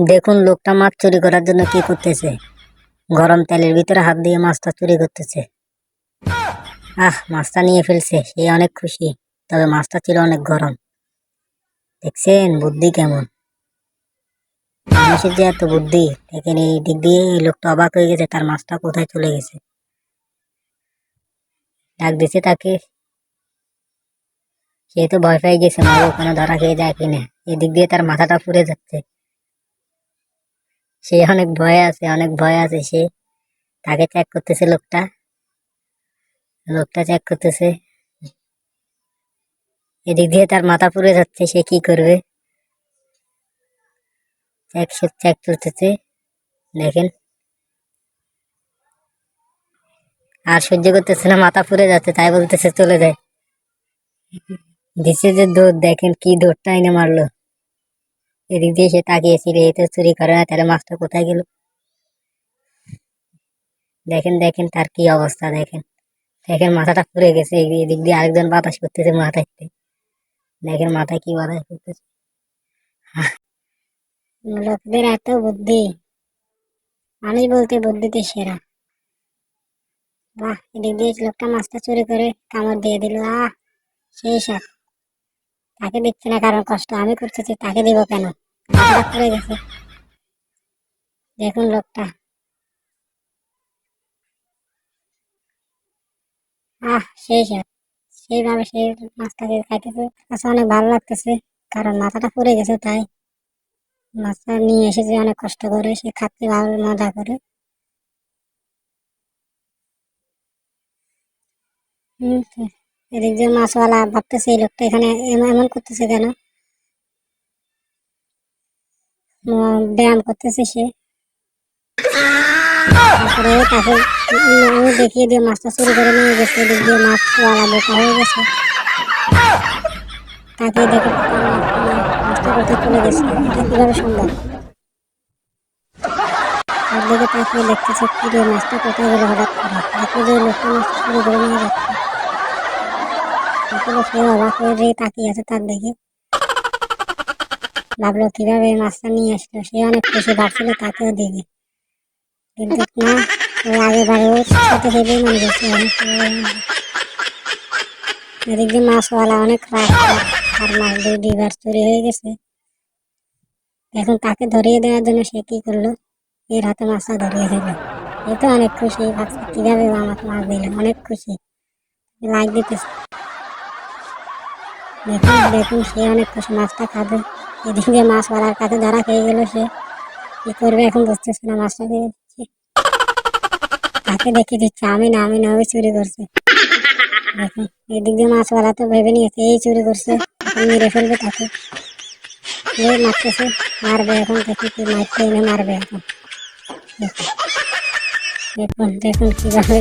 দেখুন লোকটা মাছ চুরি করার জন্য কি করতেছে। গরম তেলের ভিতরে হাত দিয়ে মাছটা চুরি করতেছে। মাছটা নিয়ে ফেলছে, সে অনেক খুশি। তবে মাছটা ছিল অনেক গরম। দেখছেন বুদ্ধি কেমন, মানুষের যে এত বুদ্ধি। দেখেন এই দিক দিয়ে এই লোকটা অবাক হয়ে গেছে, তার মাছটা কোথায় চলে গেছে। ডাক দিছে তাকে, সে তো ভয় পেয়ে গেছে, মারো ওখানে ধরা খেয়ে যায় কিনা। এদিক দিয়ে তার মাথাটা পুড়ে যাচ্ছে, সে অনেক ভয়ে আছে, অনেক ভয় আছে সে। তাকে চেক করতেছে লোকটা, লোকটা চেক করতেছে। এদিক দিয়ে তার মাথা পুড়ে যাচ্ছে, সে কি করবে। চেক চেক চলতেছে, দেখেন। আর সহ্য করতেছে না, মাথা পুড়ে যাচ্ছে, তাই বলতেছে চলে যায়। দিছে যে দৌড়, দেখেন কি দৌড়টা এনে মারলো। এদিক দিয়ে সে তাকিয়েছিল, এই তো চুরি করে না, তাহলে মাছটা কোথায় গেল। দেখেন দেখেন তার কি অবস্থা, দেখেন দেখেন মাথাটা পুড়ে গেছে। এদিক দিয়ে আরেকজন বাতাস করতেছে মাথায়, দেখেন মাথায় কি বাতাস করতেছে। লোকদের এত বুদ্ধি, মানুষ বলতে বুদ্ধিতে সেরা। বাহ, এদিক দিয়ে লোকটা মাছটা চুরি করে কামড় দিয়ে দিল। সেই সাপ। তাকে দিচ্ছে না কারণ কষ্ট আমি করতেছি, তাকে দিব কেন। মাথাটা পুড়ে গেছে, দেখুন লোকটা। সেই সাপ। সেইভাবে সেই মাছটাকে খাইতেছে। আচ্ছা, অনেক ভালো লাগতেছে, কারণ মাথাটা পুড়ে গেছে, তাই মাছটা নিয়ে এসেছে অনেক কষ্ট করে, সে খাচ্ছে ভালো মজা করে। এদিক দিয়ে মাছওয়ালা ভাবতেছে এই লোকটা এখানে এমন করতেছে কেন। ব্যায়াম করতেছে সে। তারপরে তাকে দেখিয়ে দিয়ে মাছটা চুরি করে নিয়ে গেছে। এদিক দিয়ে মাছওয়ালা বোকা হয়ে গেছে, তাকে দেখে মাছটা কোথায় চলে গেছে, এটা কিভাবে সম্ভব। তার দিকে তাকিয়ে দেখতেছে কি রে, মাছটা কোথায় গেল হঠাৎ করে। দেখো যে লোকটা মাছটা চুরি করে নিয়ে যাচ্ছে। আসলে সে অবাক হয়ে যে তাকিয়ে আছে তার দিকে, ভাবলো কিভাবে মাছটা নিয়ে আসলো। সে অনেক খুশি, ভাবছিল তাকেও দিবে, কিন্তু না, ও আগে বারে ওর সাথে সে বেইমানি করছে। এদিক দিয়ে মাছওয়ালা অনেক রাগ, আর মাছ দুইবার চুরি হয়ে গেছে। এখন তাকে ধরিয়ে দেওয়ার জন্য সে কি করলো, এর হাতে মাছটা ধরিয়ে দিল। এ তো অনেক খুশি, ভাবছে কিভাবে আমাকে মাছ দিল, অনেক খুশি, লাইক দিতেছে। দেখুন দেখুন সে অনেক খুশি, মাছটা খাবে। এদিকে মাছওয়ালার কাছে ধরা খেয়ে গেল, সে কি করবে এখন বুঝতেছে না। মাছটা দিয়ে দিচ্ছে, তাকে দেখিয়ে দিচ্ছে আমি না, আমি না, ওই চুরি করছে। দেখুন এদিক দিয়ে মাছওয়ালা তো ভেবে নিয়েছে এই চুরি করছে, এখন মেরে ফেলবে তাকে। মারতেছে, মারবে এখন, দেখি কি মারতে এনে মারবে এখন। দেখুন দেখুন দেখুন কিভাবে